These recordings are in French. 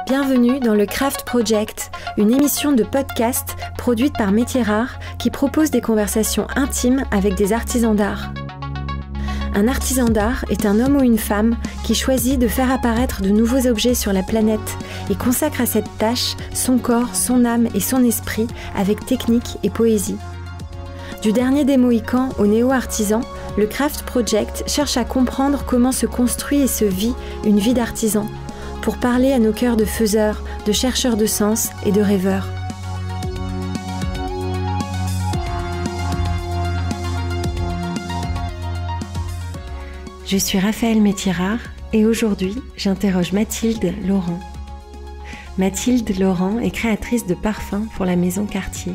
Bienvenue dans le Craft Project, une émission de podcast produite par Métiers Rares qui propose des conversations intimes avec des artisans d'art. Un artisan d'art est un homme ou une femme qui choisit de faire apparaître de nouveaux objets sur la planète et consacre à cette tâche son corps, son âme et son esprit avec technique et poésie. Du dernier des Mohicans au néo-artisan, le Craft Project cherche à comprendre comment se construit et se vit une vie d'artisan, pour parler à nos cœurs de faiseurs, de chercheurs de sens et de rêveurs. Je suis Raphaël Métiers Rares et aujourd'hui, j'interroge Mathilde Laurent. Mathilde Laurent est créatrice de parfums pour la maison Cartier.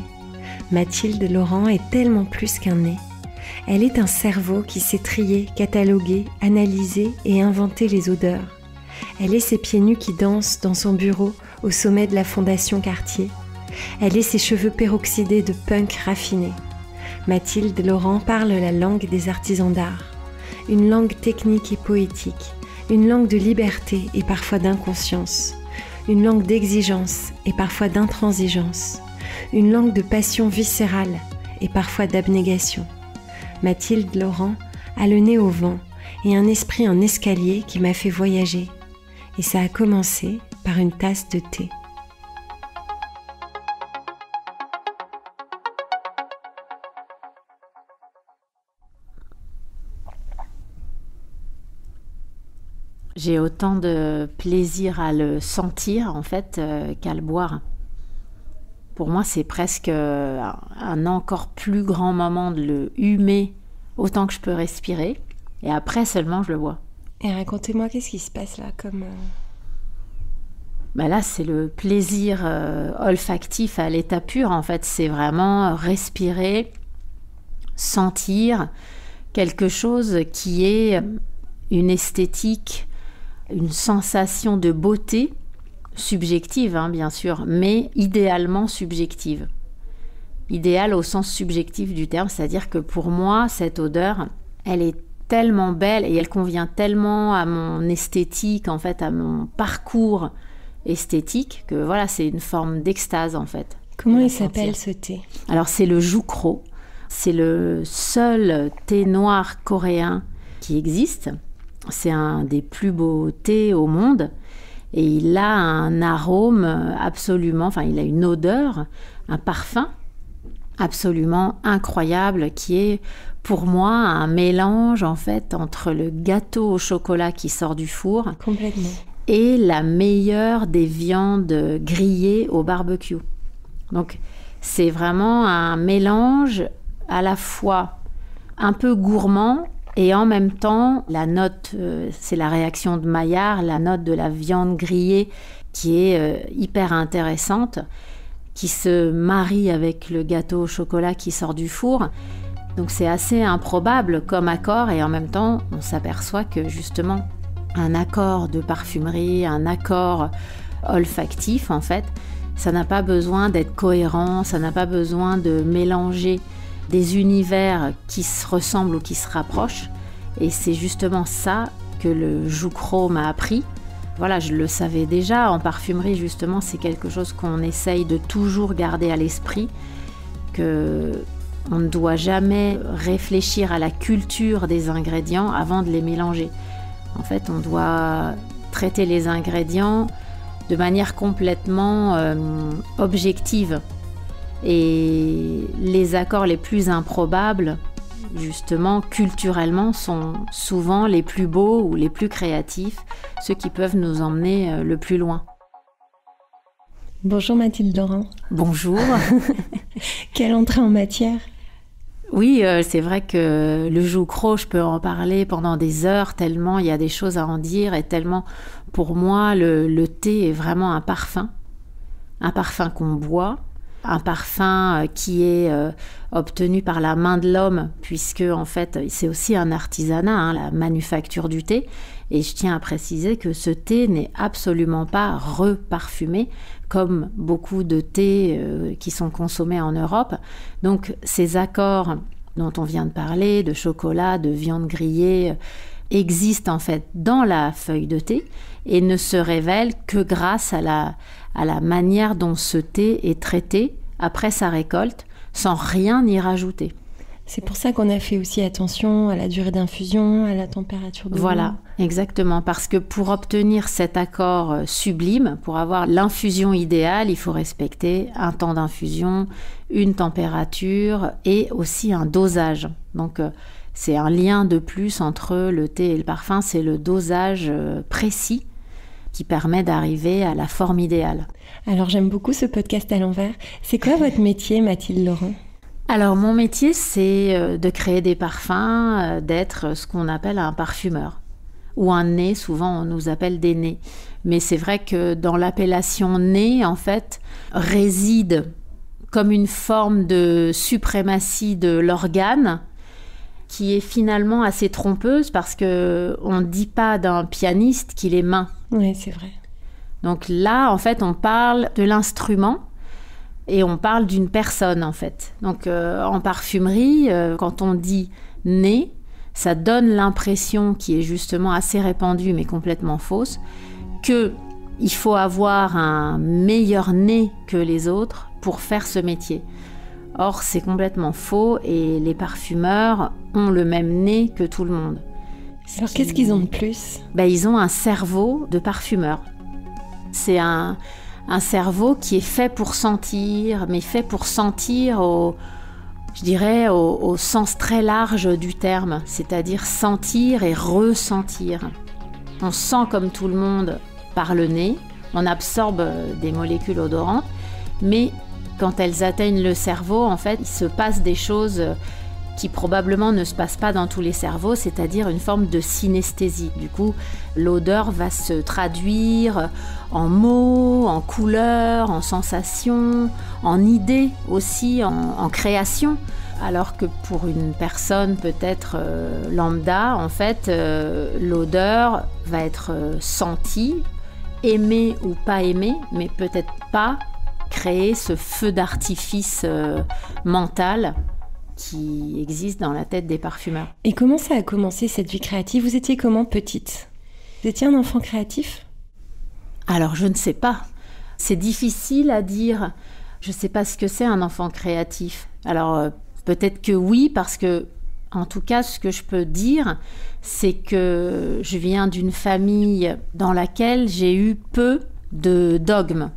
Mathilde Laurent est tellement plus qu'un nez. Elle est un cerveau qui sait trier, cataloguer, analyser et inventer les odeurs. Elle est ses pieds nus qui dansent dans son bureau au sommet de la fondation Cartier. Elle est ses cheveux peroxydés de punk raffiné. Mathilde Laurent parle la langue des artisans d'art. Une langue technique et poétique. Une langue de liberté et parfois d'inconscience. Une langue d'exigence et parfois d'intransigeance. Une langue de passion viscérale et parfois d'abnégation. Mathilde Laurent a le nez au vent et un esprit en escalier qui m'a fait voyager. Et ça a commencé par une tasse de thé. J'ai autant de plaisir à le sentir en fait qu'à le boire. Pour moi, c'est presque un encore plus grand moment de le humer autant que je peux respirer. Et après seulement, je le bois. Et racontez-moi, qu'est-ce qui se passe là Là, c'est le plaisir olfactif à l'état pur. En fait, c'est vraiment respirer, sentir quelque chose qui est une esthétique, une sensation de beauté subjective, bien sûr, mais idéalement subjective. Idéal au sens subjectif du terme, c'est-à-dire que pour moi, cette odeur, elle est tellement belle et elle convient tellement à mon esthétique, en fait, à mon parcours esthétique, que voilà, c'est une forme d'extase, en fait. Comment il s'appelle ce thé ? Alors, c'est le Joukro. C'est le seul thé noir coréen qui existe. C'est un des plus beaux thés au monde. Et il a un arôme absolument, il a une odeur, un parfum absolument incroyable qui est pour moi un mélange en fait entre le gâteau au chocolat qui sort du four complètement et la meilleure des viandes grillées au barbecue. Donc c'est vraiment un mélange à la fois un peu gourmand et en même temps la note, c'est la réaction de Maillard, la note de la viande grillée qui est hyper intéressante, qui se marie avec le gâteau au chocolat qui sort du four. Donc c'est assez improbable comme accord et en même temps on s'aperçoit que justement un accord de parfumerie, un accord olfactif en fait, ça n'a pas besoin d'être cohérent, ça n'a pas besoin de mélanger des univers qui se ressemblent ou qui se rapprochent et c'est justement ça que le Joukro m'a appris. Voilà, je le savais déjà, en parfumerie justement c'est quelque chose qu'on essaye de toujours garder à l'esprit, que on ne doit jamais réfléchir à la culture des ingrédients avant de les mélanger. En fait, on doit traiter les ingrédients de manière complètement objective. Et les accords les plus improbables, justement, culturellement, sont souvent les plus beaux ou les plus créatifs, ceux qui peuvent nous emmener le plus loin. Bonjour Mathilde Laurent. Bonjour. Quelle entrée en matière. Oui, c'est vrai que le Joukro, je peux en parler pendant des heures, tellement il y a des choses à en dire et tellement, pour moi, le thé est vraiment un parfum qu'on boit, un parfum qui est obtenu par la main de l'homme, puisque en fait, c'est aussi un artisanat, la manufacture du thé. Et je tiens à préciser que ce thé n'est absolument pas reparfumé, comme beaucoup de thés qui sont consommés en Europe. Donc ces accords dont on vient de parler, de chocolat, de viande grillée, existe en fait dans la feuille de thé et ne se révèle que grâce à la manière dont ce thé est traité après sa récolte, sans rien y rajouter. C'est pour ça qu'on a fait aussi attention à la durée d'infusion, à la température de l'eau. Voilà, exactement. Parce que pour obtenir cet accord sublime, pour avoir l'infusion idéale, il faut respecter un temps d'infusion, une température et aussi un dosage. Donc, c'est un lien de plus entre le thé et le parfum, c'est le dosage précis qui permet d'arriver à la forme idéale. Alors, j'aime beaucoup ce podcast à l'envers. C'est quoi votre métier, Mathilde Laurent ? Alors, mon métier, c'est de créer des parfums, d'être ce qu'on appelle un parfumeur. Ou un nez, souvent on nous appelle des nez. Mais c'est vrai que dans l'appellation nez, en fait, réside comme une forme de suprématie de l'organe qui est finalement assez trompeuse parce qu'on ne dit pas d'un pianiste qu'il est main. Oui, c'est vrai. Donc là, en fait, on parle de l'instrument. Et on parle d'une personne, en fait. Donc, en parfumerie, quand on dit « nez », ça donne l'impression, qui est justement assez répandue, mais complètement fausse, qu'il faut avoir un meilleur nez que les autres pour faire ce métier. Or, c'est complètement faux, et les parfumeurs ont le même nez que tout le monde. Alors, qu'est-ce qu'ils ont de plus ? Ils ont un cerveau de parfumeur. C'est un cerveau qui est fait pour sentir, mais fait pour sentir au sens très large du terme, c'est-à-dire sentir et ressentir. On sent comme tout le monde par le nez, on absorbe des molécules odorantes, mais quand elles atteignent le cerveau, en fait, il se passe des choses qui probablement ne se passent pas dans tous les cerveaux, c'est-à-dire une forme de synesthésie. Du coup, l'odeur va se traduire en mots, en couleurs, en sensations, en idées aussi, en création. Alors que pour une personne peut-être lambda, en fait, l'odeur va être sentie, aimée ou pas aimée, mais peut-être pas créer ce feu d'artifice mental qui existe dans la tête des parfumeurs. Et comment ça a commencé cette vie créative ? Vous étiez comment petite ? Vous étiez un enfant créatif ? Alors je ne sais pas. C'est difficile à dire. Je ne sais pas ce que c'est un enfant créatif. Alors peut-être que oui, parce que en tout cas ce que je peux dire, c'est que je viens d'une famille dans laquelle j'ai eu peu de dogmes.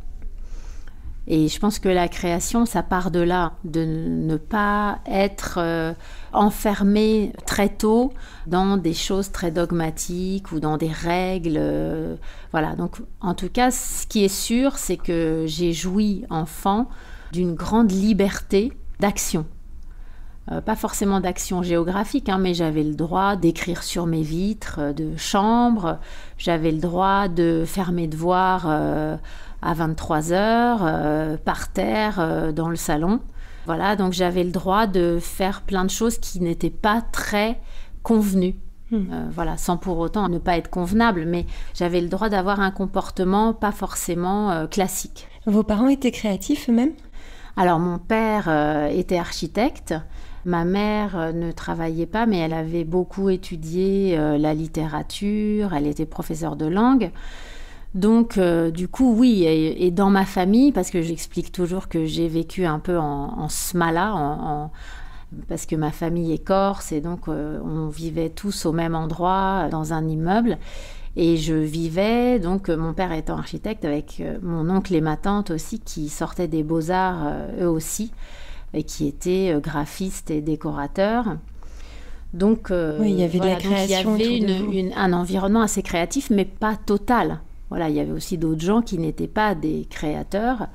Et je pense que la création, ça part de là, de ne pas être enfermé très tôt dans des choses très dogmatiques ou dans des règles. Voilà, donc en tout cas, ce qui est sûr, c'est que j'ai joui enfant d'une grande liberté d'action. Pas forcément d'action géographique, mais j'avais le droit d'écrire sur mes vitres de chambre, j'avais le droit de faire mes devoirs à 23h, par terre, dans le salon. Voilà, donc j'avais le droit de faire plein de choses qui n'étaient pas très convenues. Voilà, sans pour autant ne pas être convenable, mais j'avais le droit d'avoir un comportement pas forcément classique. Vos parents étaient créatifs eux-mêmes ? Alors, mon père était architecte. Ma mère ne travaillait pas, mais elle avait beaucoup étudié la littérature, elle était professeure de langue. Donc, du coup, oui, et dans ma famille, parce que j'explique toujours que j'ai vécu un peu en smala, parce que ma famille est corse, et donc on vivait tous au même endroit, dans un immeuble. Et je vivais, donc mon père étant architecte, avec mon oncle et ma tante aussi, qui sortaient des beaux-arts eux aussi, et qui étaient graphistes et décorateurs. Donc, oui, il y avait de la création. Il y avait un environnement assez créatif, mais pas total. Voilà, il y avait aussi d'autres gens qui n'étaient pas des créateurs.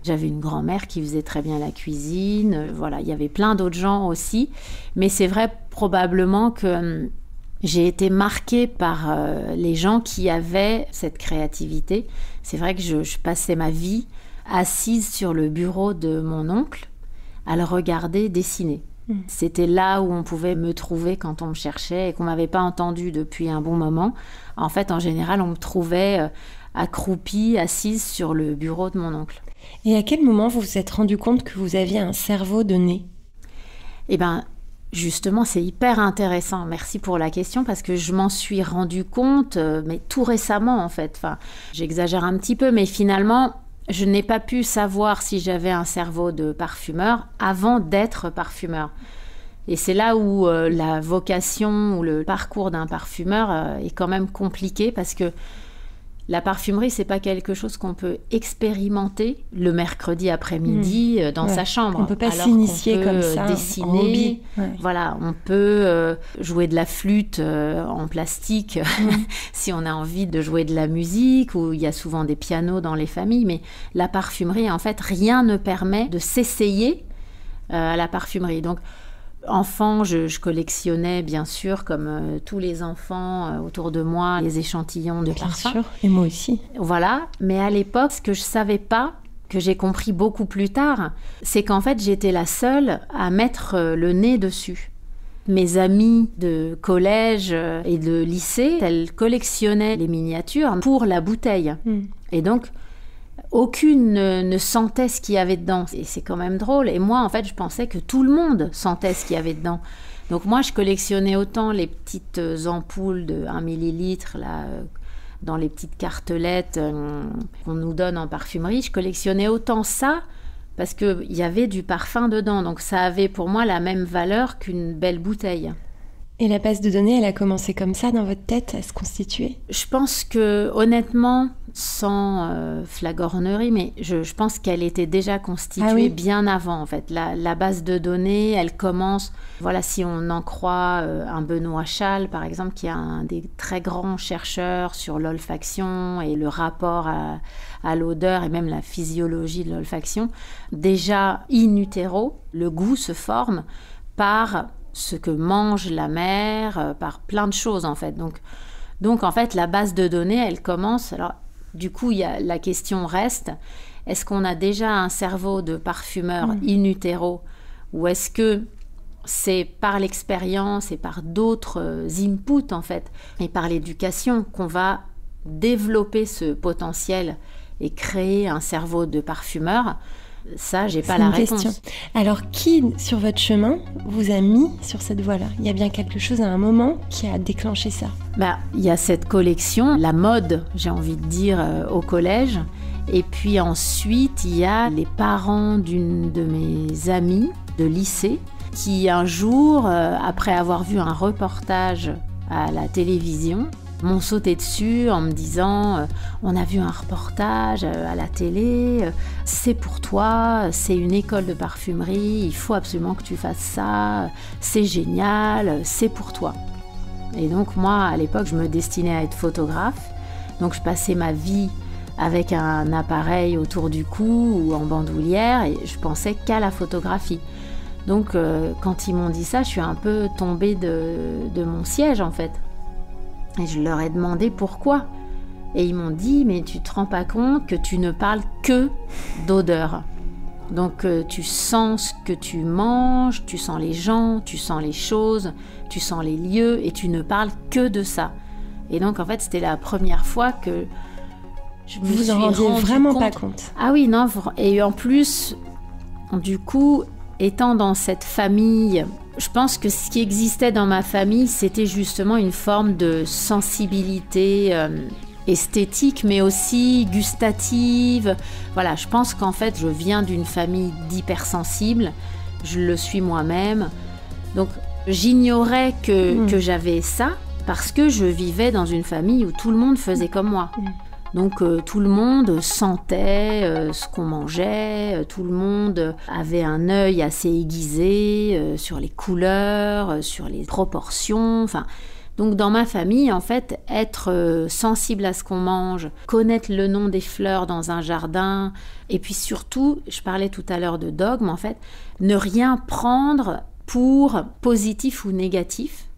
J'avais une grand-mère qui faisait très bien la cuisine. Voilà, il y avait plein d'autres gens aussi. Mais c'est vrai probablement que j'ai été marquée par les gens qui avaient cette créativité. C'est vrai que je passais ma vie assise sur le bureau de mon oncle à le regarder dessiner. C'était là où on pouvait me trouver quand on me cherchait et qu'on ne m'avait pas entendu depuis un bon moment. En fait, en général, on me trouvait accroupie, assise sur le bureau de mon oncle. Et à quel moment vous vous êtes rendu compte que vous aviez un cerveau de nez ? Eh bien, Justement, c'est hyper intéressant. Merci pour la question parce que je m'en suis rendu compte, mais tout récemment en fait. Enfin, j'exagère un petit peu, mais finalement, je n'ai pas pu savoir si j'avais un cerveau de parfumeur avant d'être parfumeur. Et c'est là où la vocation ou le parcours d'un parfumeur est quand même compliqué parce que la parfumerie, c'est pas quelque chose qu'on peut expérimenter le mercredi après-midi dans sa chambre. On peut pas s'initier comme ça. Dessiner, voilà, on peut jouer de la flûte en plastique si on a envie de jouer de la musique, ou il y a souvent des pianos dans les familles. Mais la parfumerie, en fait, rien ne permet de s'essayer à la parfumerie. Donc, enfant, je collectionnais bien sûr, comme tous les enfants autour de moi, les échantillons de parfums. Bien sûr, et moi aussi. Voilà, mais à l'époque, ce que je ne savais pas, que j'ai compris beaucoup plus tard, c'est qu'en fait, j'étais la seule à mettre le nez dessus. Mes amies de collège et de lycée, elles collectionnaient les miniatures pour la bouteille. Et donc, aucune ne sentait ce qu'il y avait dedans. Et c'est quand même drôle. Et moi, en fait, je pensais que tout le monde sentait ce qu'il y avait dedans. Donc moi, je collectionnais autant les petites ampoules de 1 millilitre, là, dans les petites cartelettes qu'on nous donne en parfumerie. Je collectionnais autant ça parce qu'il y avait du parfum dedans. Donc ça avait pour moi la même valeur qu'une belle bouteille. Et la base de données, elle a commencé comme ça dans votre tête à se constituer? Je pense que, honnêtement, sans flagornerie, mais je pense qu'elle était déjà constituée bien avant, en fait. La base de données, elle commence, voilà, si on en croit un Benoît Chasles, par exemple, qui est un des très grands chercheurs sur l'olfaction et le rapport à l'odeur et même la physiologie de l'olfaction. Déjà, in utero, le goût se forme par ce que mange la mère, par plein de choses en fait. Donc en fait, la base de données, elle commence. Alors du coup, la question reste, est-ce qu'on a déjà un cerveau de parfumeur in utero, ou est-ce que c'est par l'expérience et par d'autres inputs en fait, et par l'éducation qu'on va développer ce potentiel et créer un cerveau de parfumeur? Ça, j'ai pas la réponse. Question. Alors, qui, sur votre chemin, vous a mis sur cette voie-là? Il y a bien quelque chose à un moment qui a déclenché ça. Il y a cette collection, la mode, j'ai envie de dire, au collège. Et puis ensuite, il y a les parents d'une de mes amies de lycée qui, un jour, après avoir vu un reportage à la télévision, m'ont sauté dessus en me disant on a vu un reportage à la télé, c'est pour toi, c'est une école de parfumerie, il faut absolument que tu fasses ça, c'est génial, c'est pour toi. Et donc moi, à l'époque, je me destinais à être photographe, donc je passais ma vie avec un appareil autour du cou ou en bandoulière et je pensais qu'à la photographie. Donc quand ils m'ont dit ça, je suis un peu tombée de mon siège en fait. Et je leur ai demandé pourquoi. Et ils m'ont dit, mais tu te rends pas compte que tu ne parles que d'odeur. Donc tu sens ce que tu manges, tu sens les gens, tu sens les choses, tu sens les lieux et tu ne parles que de ça. Et donc en fait, c'était la première fois que je me suis rendu compte. Vous en rendiez vraiment pas compte. Ah oui, non. Et en plus, du coup, étant dans cette famille, je pense que ce qui existait dans ma famille, c'était justement une forme de sensibilité esthétique, mais aussi gustative. Voilà, je pense qu'en fait, je viens d'une famille d'hypersensibles. Je le suis moi-même. Donc, j'ignorais que j'avais ça parce que je vivais dans une famille où tout le monde faisait comme moi. Donc tout le monde sentait ce qu'on mangeait, tout le monde avait un œil assez aiguisé sur les couleurs, sur les proportions. Donc dans ma famille, en fait, être sensible à ce qu'on mange, connaître le nom des fleurs dans un jardin, et puis surtout, je parlais tout à l'heure de dogme, en fait, ne rien prendre pour positif ou négatif.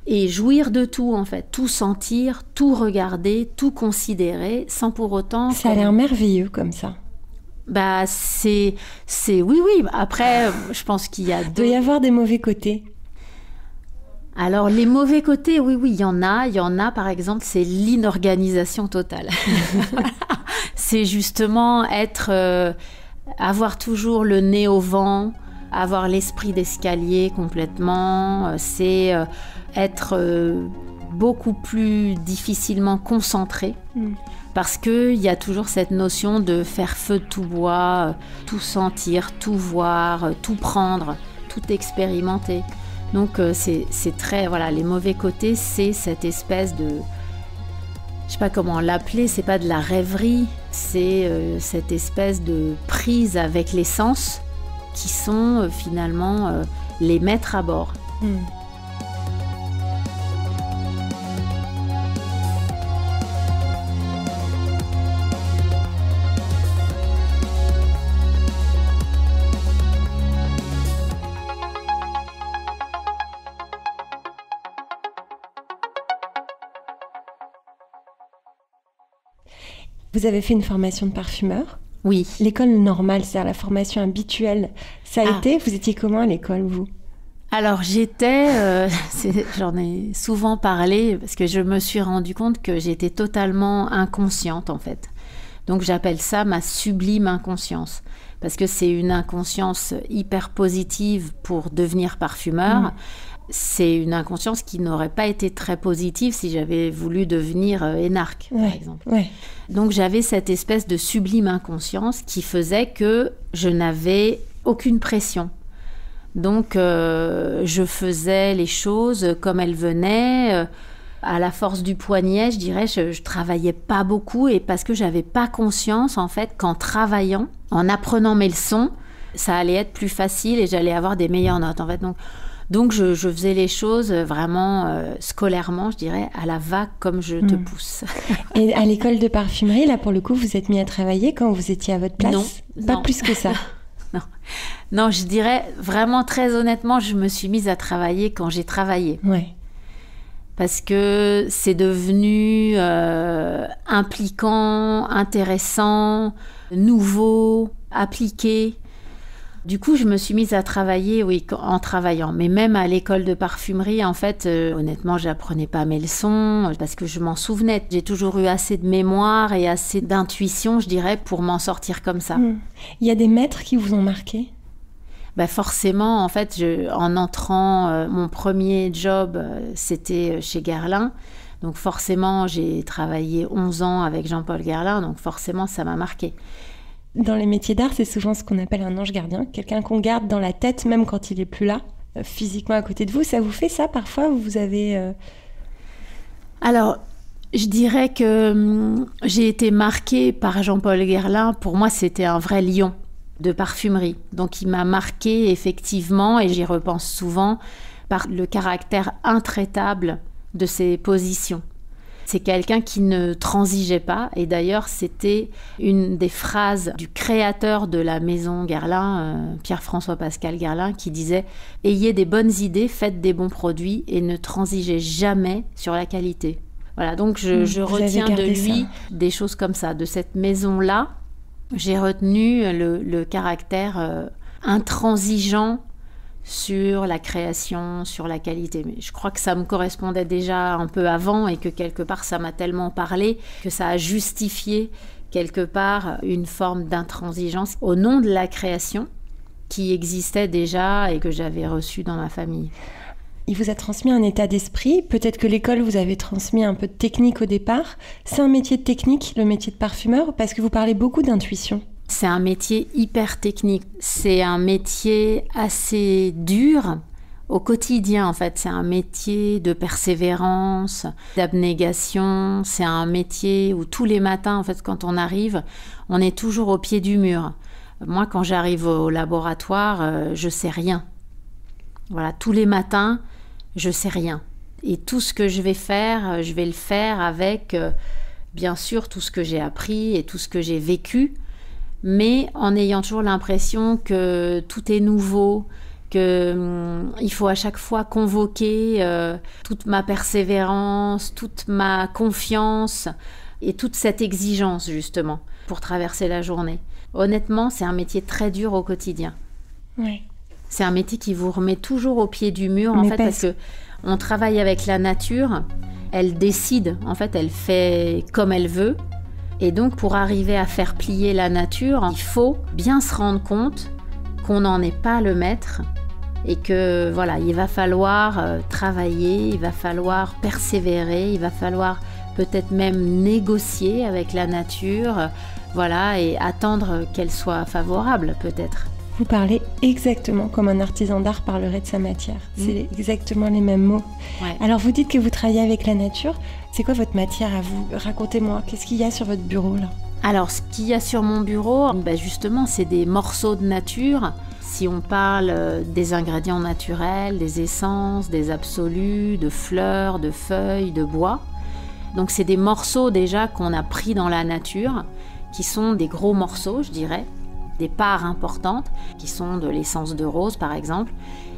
Et jouir de tout, en fait. Tout sentir, tout regarder, tout considérer, sans pour autant... Ça a l'air merveilleux, comme ça. C'est... Oui. Après, je pense qu'il y a... Il doit y avoir des mauvais côtés. Alors, les mauvais côtés, oui, il y en a. Il y en a, par exemple, c'est l'inorganisation totale. C'est justement avoir toujours le nez au vent, avoir l'esprit d'escalier complètement, c'est être beaucoup plus difficilement concentré. Parce qu'il y a toujours cette notion de faire feu de tout bois, tout sentir, tout voir, tout prendre, tout expérimenter. Donc c'est très, voilà, les mauvais côtés, c'est cette espèce de, je sais pas comment l'appeler, c'est pas de la rêverie, c'est cette espèce de prise avec les sens qui sont finalement les maîtres à bord. Vous avez fait une formation de parfumeur? Oui. L'école normale, c'est-à-dire la formation habituelle, ça a été? Vous étiez comment à l'école, vous? Alors j'étais, j'en ai souvent parlé, parce que je me suis rendu compte que j'étais totalement inconsciente en fait. Donc j'appelle ça ma sublime inconscience, parce que c'est une inconscience hyper positive pour devenir parfumeur. C'est une inconscience qui n'aurait pas été très positive si j'avais voulu devenir énarque, par exemple. Donc j'avais cette espèce de sublime inconscience qui faisait que je n'avais aucune pression. Donc je faisais les choses comme elles venaient, à la force du poignet, je dirais. Je travaillais pas beaucoup, et parce que j'avais pas conscience en fait qu'en travaillant, en apprenant mes leçons, ça allait être plus facile et j'allais avoir des meilleures notes en fait. Donc je faisais les choses vraiment scolairement, je dirais, à la vague comme je te pousse. Et à l'école de parfumerie, là pour le coup, vous êtes mis à travailler quand vous étiez à votre place? Non. Plus que ça. Non, je dirais vraiment très honnêtement, je me suis mise à travailler quand j'ai travaillé. Parce que c'est devenu impliquant, intéressant, nouveau, appliqué. Du coup, je me suis mise à travailler, oui, en travaillant. Mais même à l'école de parfumerie, en fait, honnêtement, j'apprenais pas mes leçons parce que je m'en souvenais. J'ai toujours eu assez de mémoire et assez d'intuition, je dirais, pour m'en sortir comme ça. Il y a des maîtres qui vous ont marqué? Forcément, en fait, en entrant, mon premier job, c'était chez Guerlain. Donc forcément, j'ai travaillé 11 ans avec Jean-Paul Guerlain, donc forcément, ça m'a marqué. Dans les métiers d'art, c'est souvent ce qu'on appelle un ange gardien, quelqu'un qu'on garde dans la tête, même quand il n'est plus là, physiquement à côté de vous. Ça vous fait ça parfois, ou vous avez... Alors, je dirais que j'ai été marquée par Jean-Paul Guerlain. Pour moi, c'était un vrai lion de parfumerie. Donc, il m'a marquée effectivement, et j'y repense souvent, par le caractère intraitable de ses positions. C'est quelqu'un qui ne transigeait pas. Et d'ailleurs, c'était une des phrases du créateur de la maison Guerlain, Pierre-François Pascal Guerlain, qui disait « Ayez des bonnes idées, faites des bons produits et ne transigez jamais sur la qualité ». Voilà, donc je retiens de lui des choses comme ça. De cette maison-là, j'ai retenu le caractère intransigeant sur la création, sur la qualité. Mais je crois que ça me correspondait déjà un peu avant, et que quelque part ça m'a tellement parlé que ça a justifié quelque part une forme d'intransigeance au nom de la création qui existait déjà et que j'avais reçue dans ma famille. Il vous a transmis un état d'esprit. Peut-être que l'école vous avait transmis un peu de technique au départ. C'est un métier de technique, le métier de parfumeur, parce que vous parlez beaucoup d'intuition. C'est un métier hyper technique. C'est un métier assez dur au quotidien, en fait. C'est un métier de persévérance, d'abnégation. C'est un métier où tous les matins, en fait, quand on arrive, on est toujours au pied du mur. Moi, quand j'arrive au laboratoire, je sais rien. Voilà, tous les matins, je sais rien. Et tout ce que je vais faire, je vais le faire avec, bien sûr, tout ce que j'ai appris et tout ce que j'ai vécu, mais en ayant toujours l'impression que tout est nouveau, qu'il faut à chaque fois convoquer toute ma persévérance, toute ma confiance et toute cette exigence, justement, pour traverser la journée. Honnêtement, c'est un métier très dur au quotidien. Oui. C'est un métier qui vous remet toujours au pied du mur, en fait, parce que on travaille avec la nature. Elle décide, en fait, elle fait comme elle veut. Et donc, pour arriver à faire plier la nature, il faut bien se rendre compte qu'on n'en est pas le maître et que voilà, il va falloir travailler, il va falloir persévérer, il va falloir peut-être même négocier avec la nature, voilà, et attendre qu'elle soit favorable peut-être. Vous parlez exactement comme un artisan d'art parlerait de sa matière. C'est exactement les mêmes mots. Ouais. Alors vous dites que vous travaillez avec la nature. C'est quoi votre matière à vous? Racontez-moi, qu'est-ce qu'il y a sur votre bureau là? Alors ce qu'il y a sur mon bureau, justement, c'est des morceaux de nature. Si on parle des ingrédients naturels, des essences, des absolus, de fleurs, de feuilles, de bois. Donc c'est des morceaux déjà qu'on a pris dans la nature, qui sont des gros morceaux, je dirais, des parts importantes, qui sont de l'essence de rose par exemple.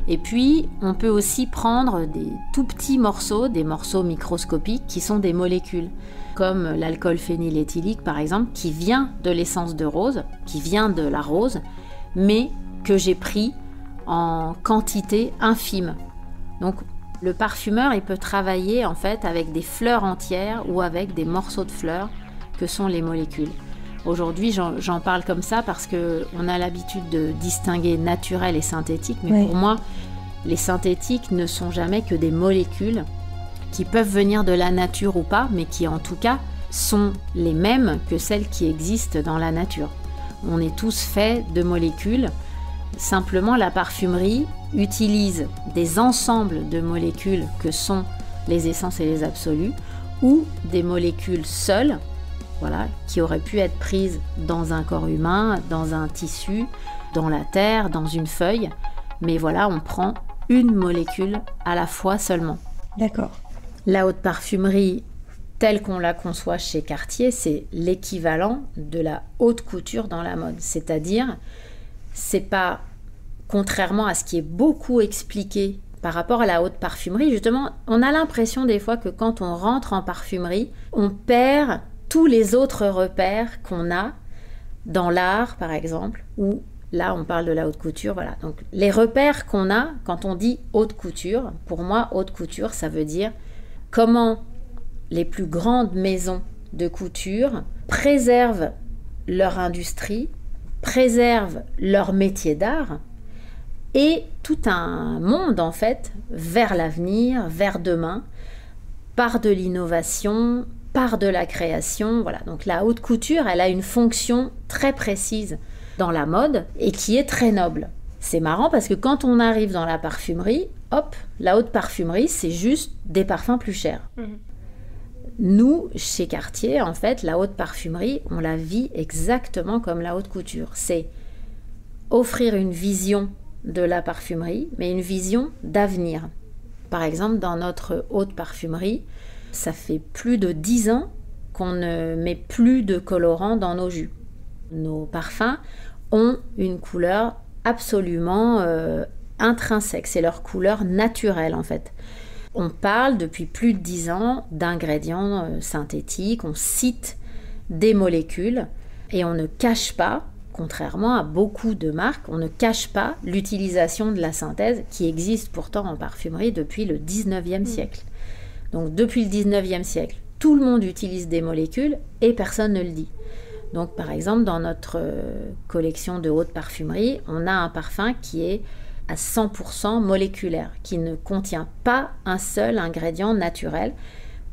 Et puis on peut aussi prendre des tout petits morceaux, des morceaux microscopiques qui sont des molécules, comme l'alcool phényléthylique par exemple, qui vient de l'essence de rose, qui vient de la rose, mais que j'ai pris en quantité infime. Donc le parfumeur, il peut travailler en fait avec des fleurs entières ou avec des morceaux de fleurs que sont les molécules. Aujourd'hui, j'en parle comme ça parce qu'on a l'habitude de distinguer naturel et synthétique, mais pour moi, les synthétiques ne sont jamais que des molécules qui peuvent venir de la nature ou pas, mais qui en tout cas sont les mêmes que celles qui existent dans la nature. On est tous faits de molécules. Simplement, la parfumerie utilise des ensembles de molécules que sont les essences et les absolus, ou des molécules seules, voilà, qui auraient pu être prises dans un corps humain, dans un tissu, dans la terre, dans une feuille. Mais voilà, on prend une molécule à la fois seulement. D'accord. La haute parfumerie, telle qu'on la conçoit chez Cartier, c'est l'équivalent de la haute couture dans la mode. C'est-à-dire, c'est pas, contrairement à ce qui est beaucoup expliqué par rapport à la haute parfumerie, justement, on a l'impression des fois que quand on rentre en parfumerie, on perd tous les autres repères qu'on a dans l'art, par exemple, où là, on parle de la haute couture, voilà. Donc, les repères qu'on a quand on dit haute couture, pour moi, haute couture, ça veut dire comment les plus grandes maisons de couture préservent leur industrie, préservent leur métier d'art et tout un monde, en fait, vers l'avenir, vers demain, par de l'innovation, par de la création, voilà. Donc la haute couture, elle a une fonction très précise dans la mode et qui est très noble. C'est marrant parce que quand on arrive dans la parfumerie, hop, la haute parfumerie, c'est juste des parfums plus chers. Nous, chez Cartier, en fait, la haute parfumerie, on la vit exactement comme la haute couture. C'est offrir une vision de la parfumerie, mais une vision d'avenir. Par exemple, dans notre haute parfumerie, ça fait plus de 10 ans qu'on ne met plus de colorant dans nos jus. Nos parfums ont une couleur absolument intrinsèque, c'est leur couleur naturelle en fait. On parle depuis plus de 10 ans d'ingrédients synthétiques, on cite des molécules et on ne cache pas, contrairement à beaucoup de marques, on ne cache pas l'utilisation de la synthèse qui existe pourtant en parfumerie depuis le 19e siècle. Donc depuis le 19e siècle, tout le monde utilise des molécules et personne ne le dit. Donc par exemple, dans notre collection de haute parfumerie, on a un parfum qui est à 100% moléculaire, qui ne contient pas un seul ingrédient naturel,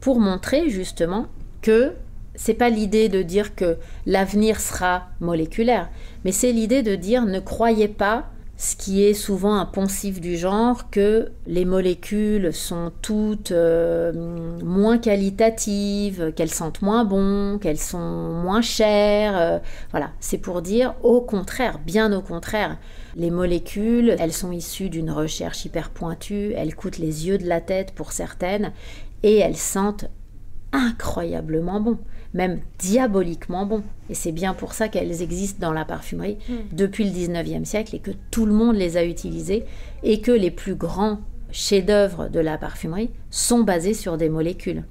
pour montrer justement que c'est pas l'idée de dire que l'avenir sera moléculaire, mais c'est l'idée de dire ne croyez pas, ce qui est souvent un poncif du genre, que les molécules sont toutes moins qualitatives, qu'elles sentent moins bon, qu'elles sont moins chères. Voilà, c'est pour dire au contraire, bien au contraire. Les molécules, elles sont issues d'une recherche hyper pointue, elles coûtent les yeux de la tête pour certaines, et elles sentent incroyablement bon, même diaboliquement bon. Et c'est bien pour ça qu'elles existent dans la parfumerie depuis le 19e siècle et que tout le monde les a utilisées et que les plus grands chefs-d'œuvre de la parfumerie sont basés sur des molécules.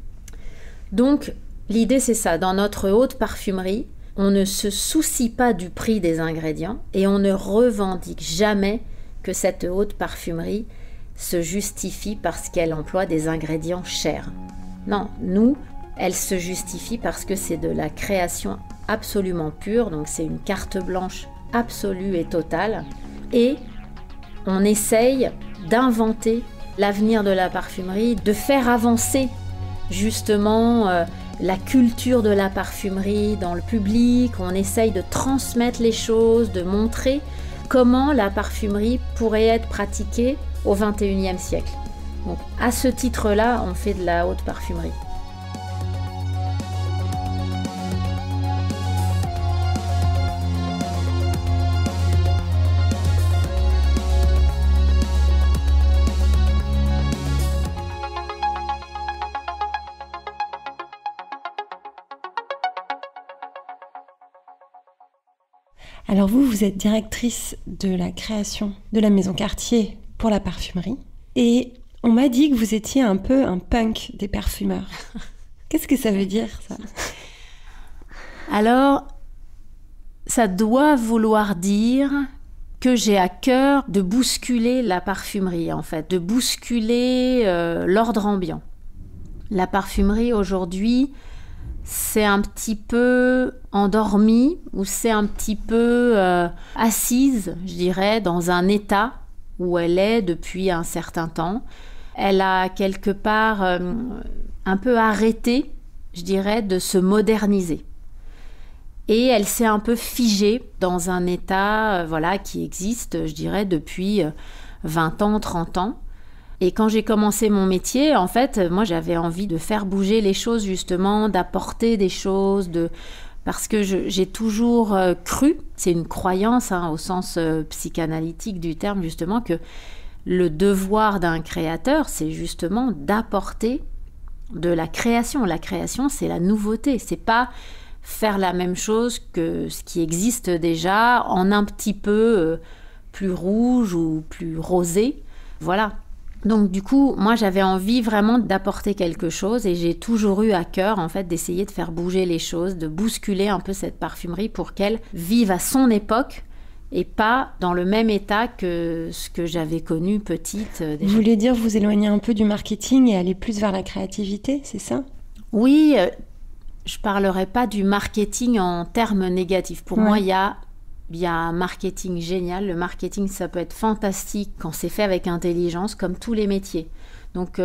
Donc, l'idée c'est ça, dans notre haute parfumerie, on ne se soucie pas du prix des ingrédients et on ne revendique jamais que cette haute parfumerie se justifie parce qu'elle emploie des ingrédients chers. Non, nous, elle se justifie parce que c'est de la création absolument pure, donc c'est une carte blanche absolue et totale et on essaye d'inventer l'avenir de la parfumerie, de faire avancer justement la culture de la parfumerie dans le public. On essaye de transmettre les choses, de montrer comment la parfumerie pourrait être pratiquée au XXIe siècle. Donc, à ce titre-là, on fait de la haute parfumerie. Alors vous êtes directrice de la création de la Maison Cartier pour la parfumerie. Et on m'a dit que vous étiez un peu un punk des parfumeurs. Qu'est-ce que ça veut dire, ça? Alors, ça doit vouloir dire que j'ai à cœur de bousculer la parfumerie, en fait, de bousculer l'ordre ambiant. La parfumerie, aujourd'hui, c'est un petit peu endormie ou c'est un petit peu assise, je dirais, dans un état où elle est depuis un certain temps. Elle a quelque part un peu arrêté, je dirais, de se moderniser. Et elle s'est un peu figée dans un état qui existe, je dirais, depuis 20 ans, 30 ans. Et quand j'ai commencé mon métier, en fait, moi, j'avais envie de faire bouger les choses, justement, d'apporter des choses, parce que j'ai toujours cru, c'est une croyance au sens psychanalytique du terme, justement, que le devoir d'un créateur, c'est justement d'apporter de la création. La création, c'est la nouveauté, c'est pas faire la même chose que ce qui existe déjà en un petit peu plus rouge ou plus rosé. Voilà. Donc du coup, moi j'avais envie vraiment d'apporter quelque chose et j'ai toujours eu à cœur en fait d'essayer de faire bouger les choses, de bousculer un peu cette parfumerie pour qu'elle vive à son époque et pas dans le même état que ce que j'avais connu petite. Déjà. Vous voulez dire vous éloigner un peu du marketing et aller plus vers la créativité, c'est ça? Oui, je parlerai pas du marketing en termes négatifs. Pour moi, il y a un marketing génial. Le marketing, ça peut être fantastique quand c'est fait avec intelligence, comme tous les métiers. Donc,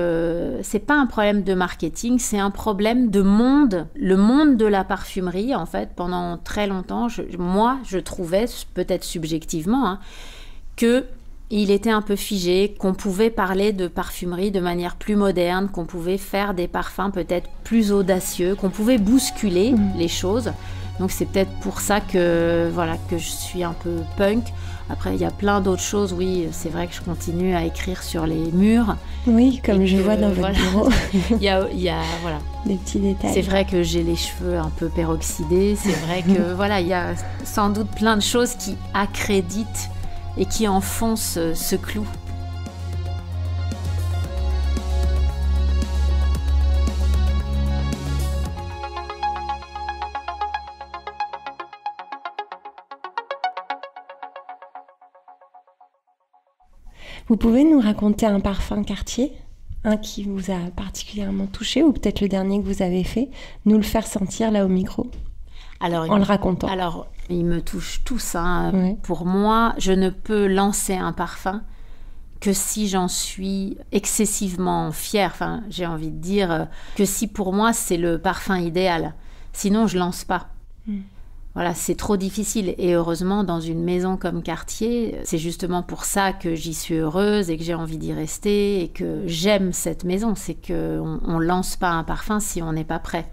c'est pas un problème de marketing, c'est un problème de monde. Le monde de la parfumerie, en fait, pendant très longtemps, je trouvais, peut-être subjectivement, que il était un peu figé, qu'on pouvait parler de parfumerie de manière plus moderne, qu'on pouvait faire des parfums peut-être plus audacieux, qu'on pouvait bousculer les choses. Donc c'est peut-être pour ça que je suis un peu punk. Après, il y a plein d'autres choses. Oui, c'est vrai que je continue à écrire sur les murs. Oui, comme je vois dans votre bureau. Il y a des petits détails. C'est vrai que j'ai les cheveux un peu peroxydés. C'est vrai que il y a sans doute plein de choses qui accréditent et qui enfoncent ce clou. Vous pouvez nous raconter un parfum Cartier, un qui vous a particulièrement touché, ou peut-être le dernier que vous avez fait, nous le faire sentir là au micro, en le racontant. Alors, ils me touchent tous. Pour moi, je ne peux lancer un parfum que si j'en suis excessivement fière. Enfin, j'ai envie de dire que si pour moi, c'est le parfum idéal. Sinon, je lance pas. Voilà, c'est trop difficile. Et heureusement, dans une maison comme Cartier, c'est justement pour ça que j'y suis heureuse et que j'ai envie d'y rester et que j'aime cette maison. C'est qu'on ne lance pas un parfum si on n'est pas prêt.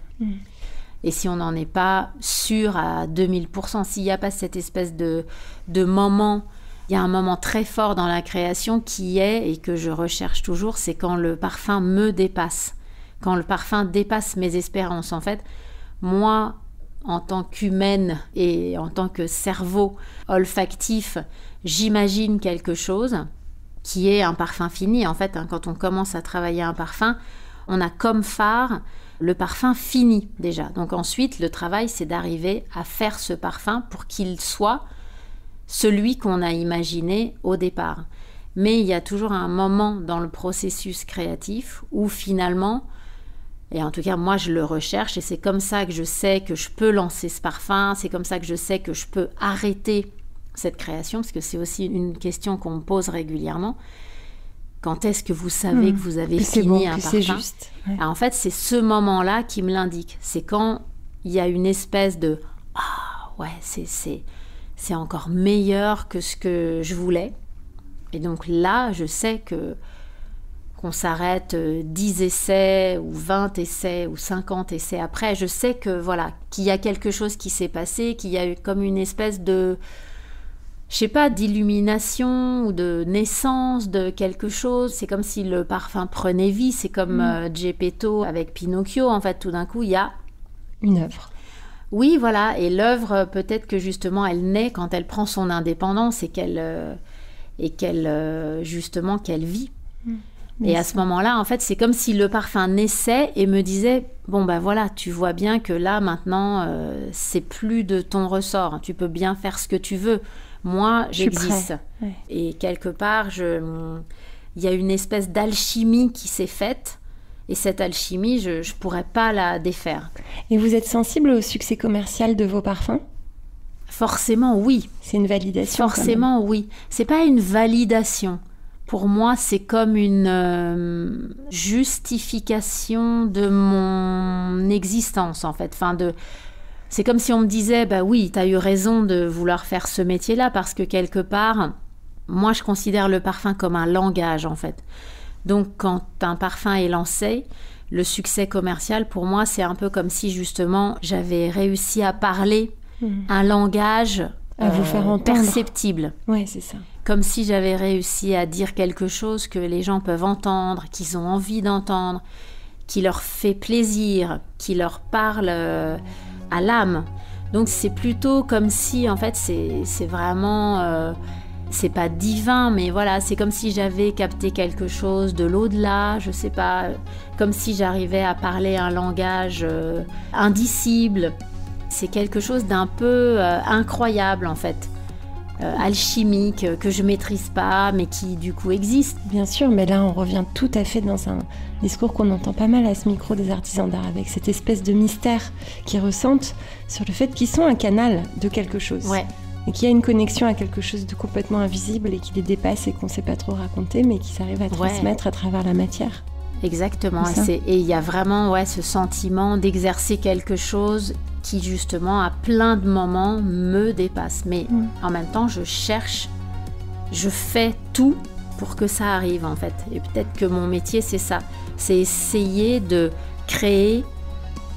Et si on n'en est pas sûr à 2000%, s'il n'y a pas cette espèce de moment, il y a un moment très fort dans la création qui est, et que je recherche toujours, c'est quand le parfum me dépasse. Quand le parfum dépasse mes espérances. En fait, moi, en tant qu'humaine et en tant que cerveau olfactif, j'imagine quelque chose qui est un parfum fini. En fait, quand on commence à travailler un parfum, on a comme phare le parfum fini déjà. Donc ensuite, le travail, c'est d'arriver à faire ce parfum pour qu'il soit celui qu'on a imaginé au départ. Mais il y a toujours un moment dans le processus créatif où finalement, et en tout cas, moi, je le recherche et c'est comme ça que je sais que je peux lancer ce parfum, c'est comme ça que je sais que je peux arrêter cette création, parce que c'est aussi une question qu'on me pose régulièrement. Quand est-ce que vous savez que vous avez fini un parfum ? C'est juste. Ouais. Alors, en fait, c'est ce moment-là qui me l'indique. C'est quand il y a une espèce de « Ah, ouais, c'est encore meilleur que ce que je voulais ». Et donc là, je sais qu'on s'arrête 10 essais ou 20 essais ou 50 essais après. Je sais que voilà, qu'il y a quelque chose qui s'est passé, qu'il y a eu comme une espèce de... je sais pas, d'illumination ou de naissance de quelque chose. C'est comme si le parfum prenait vie. C'est comme Geppetto avec Pinocchio. En fait, tout d'un coup, il y a... une œuvre. Oui, voilà. Et l'œuvre, peut-être que justement, elle naît quand elle prend son indépendance et qu'elle justement, qu'elle vit. Et à ce moment-là, en fait, c'est comme si le parfum naissait et me disait, bon, ben voilà, tu vois bien que là, maintenant, c'est plus de ton ressort. Tu peux bien faire ce que tu veux. Moi, j'existe. Ouais. Et quelque part, il y a une espèce d'alchimie qui s'est faite. Et cette alchimie, je ne pourrais pas la défaire. Et vous êtes sensible au succès commercial de vos parfums ? Forcément, oui. C'est une validation. Forcément, oui. C'est pas une validation. Pour moi, c'est comme une justification de mon existence, en fait. C'est comme si on me disait, bah oui, tu as eu raison de vouloir faire ce métier-là, parce que quelque part, moi, je considère le parfum comme un langage, en fait. Donc, quand un parfum est lancé, le succès commercial, pour moi, c'est un peu comme si, justement, j'avais réussi à parler un langage à vous faire entendre. Perceptible. Oui, c'est ça. Comme si j'avais réussi à dire quelque chose que les gens peuvent entendre, qu'ils ont envie d'entendre, qui leur fait plaisir, qui leur parle à l'âme. Donc c'est plutôt comme si, en fait, c'est vraiment... c'est pas divin, mais voilà, c'est comme si j'avais capté quelque chose de l'au-delà, je sais pas, comme si j'arrivais à parler un langage indicible. C'est quelque chose d'un peu incroyable, en fait. Alchimique, que je maîtrise pas, mais qui du coup existe. Bien sûr, mais là on revient tout à fait dans un discours qu'on entend pas mal à ce micro des artisans d'art, avec cette espèce de mystère qu'ils ressentent sur le fait qu'ils sont un canal de quelque chose. Ouais. Et qu'il y a une connexion à quelque chose de complètement invisible et qui les dépasse et qu'on sait pas trop raconter, mais qui s'arrive à transmettre à travers la matière. Exactement, et il y a vraiment ce sentiment d'exercer quelque chose qui justement à plein de moments me dépasse. Mais en même temps, je fais tout pour que ça arrive, en fait. Et peut-être que mon métier, c'est ça. C'est essayer de créer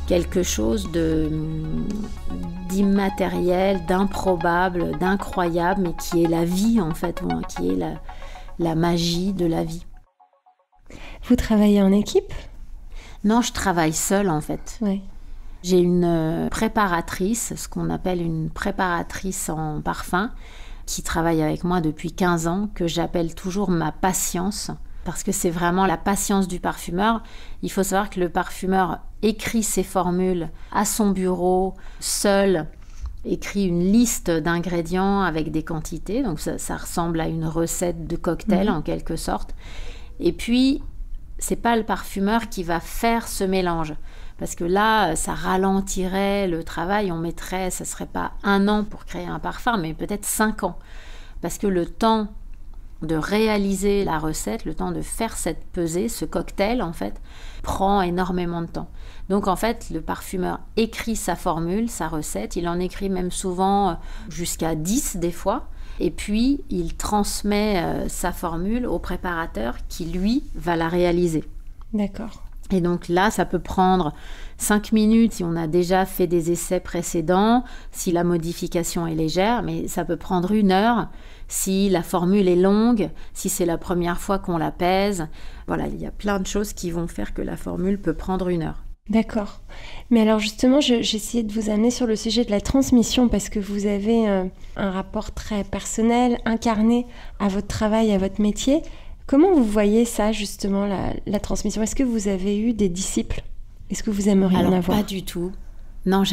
quelque chose d'immatériel, d'improbable, d'incroyable, mais qui est la vie, en fait, qui est la magie de la vie. Vous travaillez en équipe ? Non, je travaille seule, en fait. Oui. J'ai une préparatrice, ce qu'on appelle une préparatrice en parfum, qui travaille avec moi depuis 15 ans, que j'appelle toujours ma patience, parce que c'est vraiment la patience du parfumeur. Il faut savoir que le parfumeur écrit ses formules à son bureau, seul, écrit une liste d'ingrédients avec des quantités, donc ça ressemble à une recette de cocktail en quelque sorte. Et puis, c'est pas le parfumeur qui va faire ce mélange. Parce que là, ça ralentirait le travail. Ça serait pas 1 an pour créer un parfum, mais peut-être 5 ans. Parce que le temps de réaliser la recette, le temps de faire cette pesée, ce cocktail, en fait, prend énormément de temps. Donc, en fait, le parfumeur écrit sa formule, sa recette. Il en écrit même souvent jusqu'à 10 des fois. Et puis, il transmet sa formule au préparateur qui, lui, va la réaliser. D'accord. Et donc là, ça peut prendre 5 minutes si on a déjà fait des essais précédents, si la modification est légère, mais ça peut prendre 1 heure si la formule est longue, si c'est la première fois qu'on la pèse. Voilà, il y a plein de choses qui vont faire que la formule peut prendre 1 heure. D'accord. Mais alors justement, j'essayais de vous amener sur le sujet de la transmission parce que vous avez un rapport très personnel, incarné à votre travail, à votre métier. Comment vous voyez ça, justement, la transmission ? Est-ce que vous avez eu des disciples ? Est-ce que vous aimeriez en avoir ? Pas du tout. Non,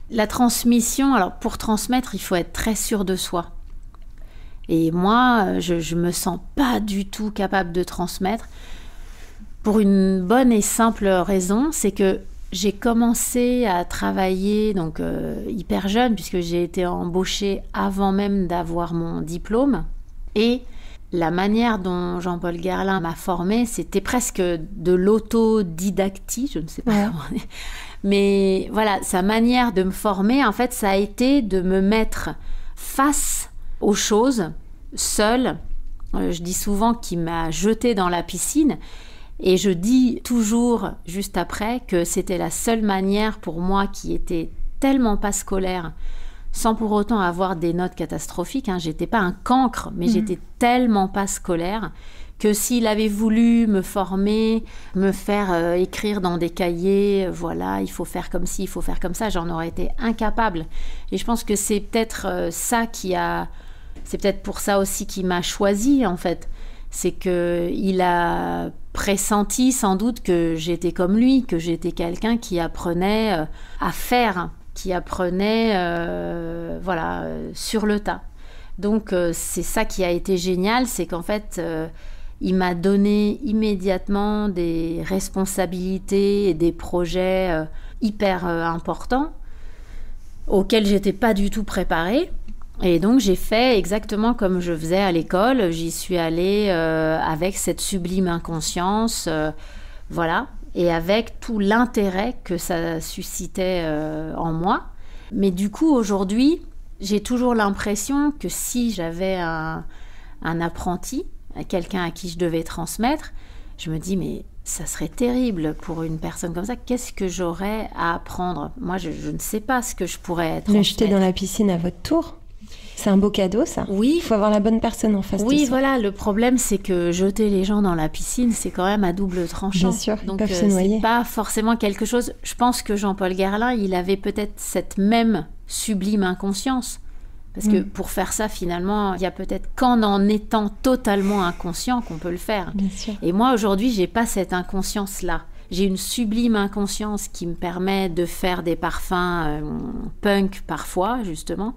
la transmission, alors pour transmettre, il faut être très sûr de soi. Et moi, je me sens pas du tout capable de transmettre pour une bonne et simple raison, c'est que j'ai commencé à travailler donc hyper jeune, puisque j'ai été embauchée avant même d'avoir mon diplôme. Et la manière dont Jean-Paul Guerlain m'a formée, c'était presque de l'autodidactie, je ne sais pas comment on dit. Mais voilà, sa manière de me former, en fait, ça a été de me mettre face aux choses, seule. Je dis souvent qu'il m'a jetée dans la piscine. Et je dis toujours, juste après, que c'était la seule manière pour moi qui était tellement pas scolaire, sans pour autant avoir des notes catastrophiques. J'étais pas un cancre, mais j'étais tellement pas scolaire que s'il avait voulu me former, me faire écrire dans des cahiers, voilà, il faut faire comme ci, il faut faire comme ça, j'en aurais été incapable. Et je pense que c'est peut-être c'est peut-être pour ça aussi qu'il m'a choisi, en fait. C'est qu'il a pressenti sans doute que j'étais comme lui, que j'étais quelqu'un qui apprenait à faire, qui apprenait sur le tas. Donc c'est ça qui a été génial, c'est qu'en fait il m'a donné immédiatement des responsabilités et des projets hyper importants auxquels j'étais pas du tout préparée. Et donc j'ai fait exactement comme je faisais à l'école. J'y suis allée avec cette sublime inconscience, et avec tout l'intérêt que ça suscitait en moi. Mais du coup, aujourd'hui, j'ai toujours l'impression que si j'avais un apprenti, quelqu'un à qui je devais transmettre, je me dis, mais ça serait terrible pour une personne comme ça. Qu'est-ce que j'aurais à apprendre ? Moi, je ne sais pas ce que je pourrais transmettre. Le jeter dans la piscine à votre tour ? C'est un beau cadeau, ça. Oui. Il faut avoir la bonne personne en face de Oui, soi. voilà. Le problème, c'est que jeter les gens dans la piscine, c'est quand même à double tranchant. Bien sûr, ils donc peuvent se noyer. C'est pas forcément quelque chose... Je pense que Jean-Paul Guerlain, il avait peut-être cette même sublime inconscience. Parce que pour faire ça, finalement, il y a peut-être qu'en étant totalement inconscient qu'on peut le faire. Bien sûr. Et moi, aujourd'hui, j'ai pas cette inconscience-là. J'ai une sublime inconscience qui me permet de faire des parfums punk parfois, justement.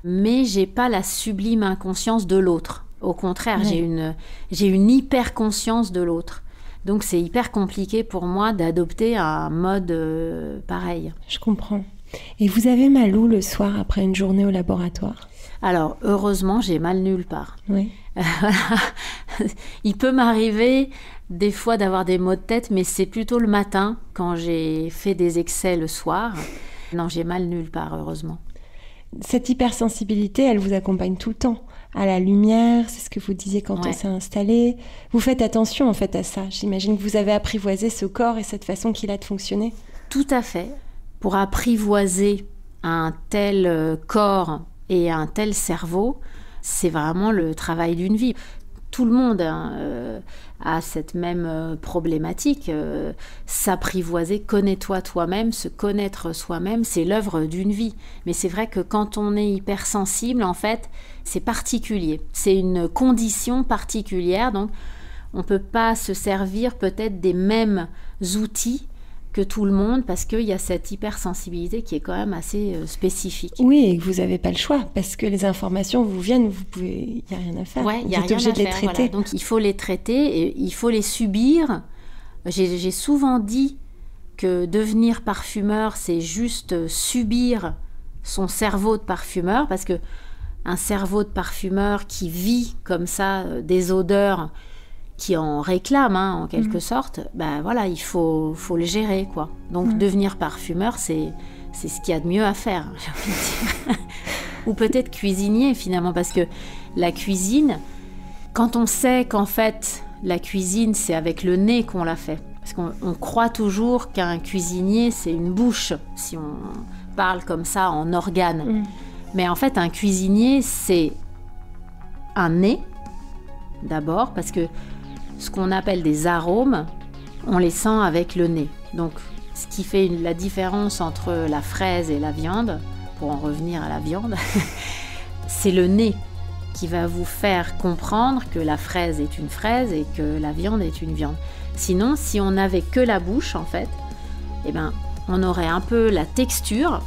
Mais j'ai pas la sublime inconscience de l'autre. Au contraire, j'ai une hyper conscience de l'autre. Donc c'est hyper compliqué pour moi d'adopter un mode pareil. Je comprends. Et vous avez mal où le soir après une journée au laboratoire ? Alors heureusement, j'ai mal nulle part. Oui. Il peut m'arriver des fois d'avoir des maux de tête, mais c'est plutôt le matin quand j'ai fait des excès le soir. Non, j'ai mal nulle part, heureusement. Cette hypersensibilité, elle vous accompagne tout le temps. À la lumière, c'est ce que vous disiez quand on s'est installé. Vous faites attention en fait à ça. J'imagine que vous avez apprivoisé ce corps et cette façon qu'il a de fonctionner. Tout à fait. Pour apprivoiser un tel corps et un tel cerveau, c'est vraiment le travail d'une vie. Tout le monde a cette même problématique. S'apprivoiser, connais-toi toi-même, se connaître soi-même, c'est l'œuvre d'une vie. Mais c'est vrai que quand on est hypersensible, en fait, c'est particulier. C'est une condition particulière, donc on ne peut pas se servir peut-être des mêmes outils que tout le monde, parce qu'il y a cette hypersensibilité qui est quand même assez spécifique. Oui, et que vous n'avez pas le choix, parce que les informations vous viennent, il n'y a rien à faire. Ouais, il n'y a rien à faire. De les traiter. Voilà. Donc il faut les traiter, et il faut les subir. J'ai souvent dit que devenir parfumeur, c'est juste subir son cerveau de parfumeur, parce que un cerveau de parfumeur qui vit comme ça des odeurs, qui en réclame en quelque sorte, il faut le gérer, quoi. Donc devenir parfumeur, c'est ce qu'il y a de mieux à faire, j'ai envie de dire. Ou peut-être cuisinier finalement, parce que la cuisine, quand on sait qu'en fait la cuisine c'est avec le nez qu'on l'a fait, parce qu'on croit toujours qu'un cuisinier c'est une bouche, si on parle comme ça en organe. Mais en fait un cuisinier c'est un nez d'abord, parce que ce qu'on appelle des arômes, on les sent avec le nez. Donc, ce qui fait la différence entre la fraise et la viande, pour en revenir à la viande, c'est le nez qui va vous faire comprendre que la fraise est une fraise et que la viande est une viande. Sinon, si on n'avait que la bouche, en fait, on aurait un peu la texture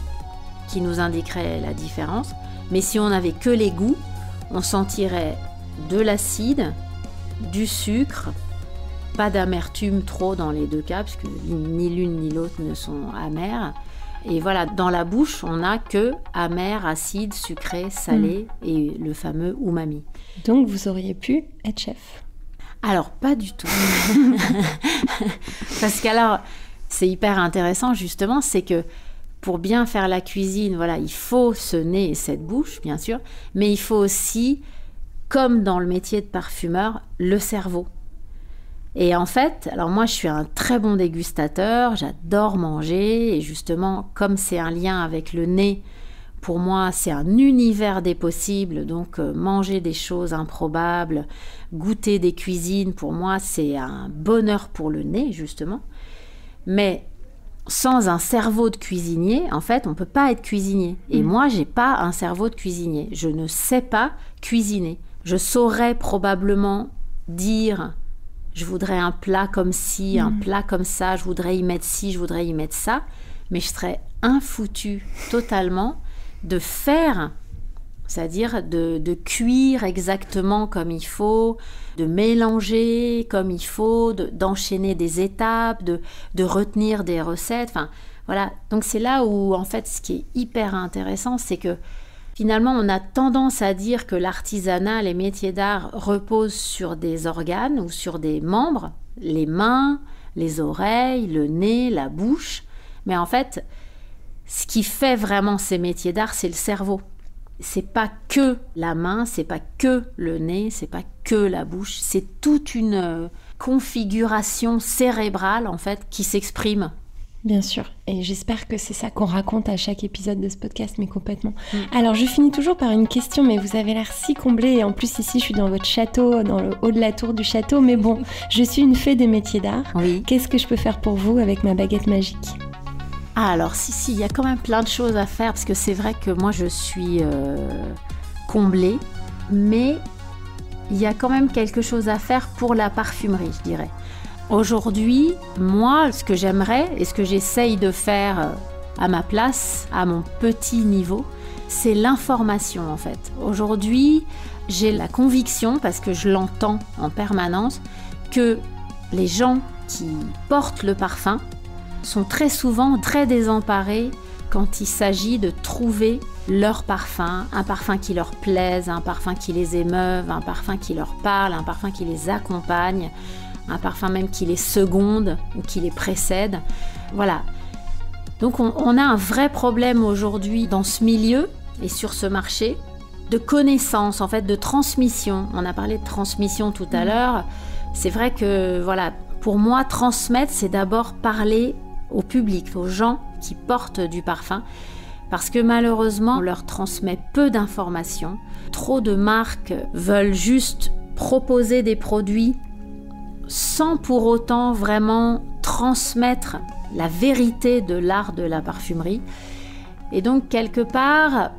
qui nous indiquerait la différence. Mais si on n'avait que les goûts, on sentirait de l'acide, du sucre pas d'amertume trop dans les deux cas, puisque ni l'une ni l'autre ne sont amères. Et voilà, dans la bouche, on n'a que amer, acide, sucré, salé et le fameux umami. Donc vous auriez pu être chef? Alors, pas du tout. Parce qu'alors, c'est hyper intéressant justement, c'est que pour bien faire la cuisine, voilà, il faut ce nez et cette bouche, bien sûr, mais il faut aussi, comme dans le métier de parfumeur, le cerveau. Et en fait, alors moi je suis un très bon dégustateur, j'adore manger, et justement, comme c'est un lien avec le nez, pour moi c'est un univers des possibles, donc manger des choses improbables, goûter des cuisines, pour moi c'est un bonheur pour le nez, justement. Mais sans un cerveau de cuisinier, en fait, on ne peut pas être cuisinier. Et moi, je n'ai pas un cerveau de cuisinier. Je ne sais pas cuisiner. Je saurais probablement dire, je voudrais un plat comme ci, un plat comme ça, je voudrais y mettre ci, je voudrais y mettre ça, mais je serais infoutue totalement de faire, c'est-à-dire de cuire exactement comme il faut, de mélanger comme il faut, d'enchaîner des étapes, de retenir des recettes. Enfin, voilà. Donc c'est là où, en fait, ce qui est hyper intéressant, c'est que finalement, on a tendance à dire que l'artisanat, les métiers d'art reposent sur des organes ou sur des membres, les mains, les oreilles, le nez, la bouche. Mais en fait, ce qui fait vraiment ces métiers d'art, c'est le cerveau. C'est pas que la main, c'est pas que le nez, c'est pas que la bouche, c'est toute une configuration cérébrale en fait qui s'exprime. Bien sûr, et j'espère que c'est ça qu'on raconte à chaque épisode de ce podcast, mais complètement. Alors je finis toujours par une question, mais vous avez l'air si comblé, et en plus ici je suis dans votre château, dans le haut de la tour du château, mais bon, je suis une fée des métiers d'art. Oui. Qu'est-ce que je peux faire pour vous avec ma baguette magique ? Ah alors si, il y a quand même plein de choses à faire, parce que c'est vrai que moi je suis comblée, mais il y a quand même quelque chose à faire pour la parfumerie, je dirais. Aujourd'hui, moi, ce que j'aimerais et ce que j'essaye de faire à ma place, à mon petit niveau, c'est l'information en fait. Aujourd'hui, j'ai la conviction, parce que je l'entends en permanence, que les gens qui portent le parfum sont très souvent très désemparés quand il s'agit de trouver leur parfum, un parfum qui leur plaise, un parfum qui les émeuve, un parfum qui leur parle, un parfum qui les accompagne, un parfum même qui les seconde ou qui les précède. Voilà. Donc on a un vrai problème aujourd'hui dans ce milieu et sur ce marché de connaissance, en fait, de transmission. On a parlé de transmission tout à l'heure. C'est vrai que, voilà, pour moi, transmettre, c'est d'abord parler au public, aux gens qui portent du parfum, parce que malheureusement, on leur transmet peu d'informations. Trop de marques veulent juste proposer des produits sans pour autant vraiment transmettre la vérité de l'art de la parfumerie. Et donc, quelque part,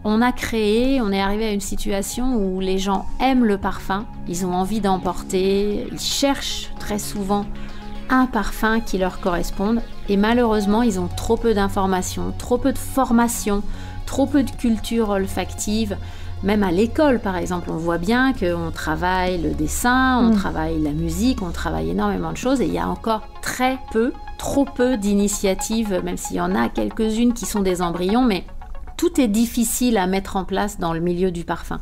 on est arrivé à une situation où les gens aiment le parfum, ils ont envie d'en porter, ils cherchent très souvent un parfum qui leur corresponde, et malheureusement, ils ont trop peu d'informations, trop peu de formation, trop peu de culture olfactive. Même à l'école, par exemple, on voit bien qu'on travaille le dessin, on travaille la musique, on travaille énormément de choses, et il y a encore trop peu d'initiatives, même s'il y en a quelques-unes qui sont des embryons, mais tout est difficile à mettre en place dans le milieu du parfum.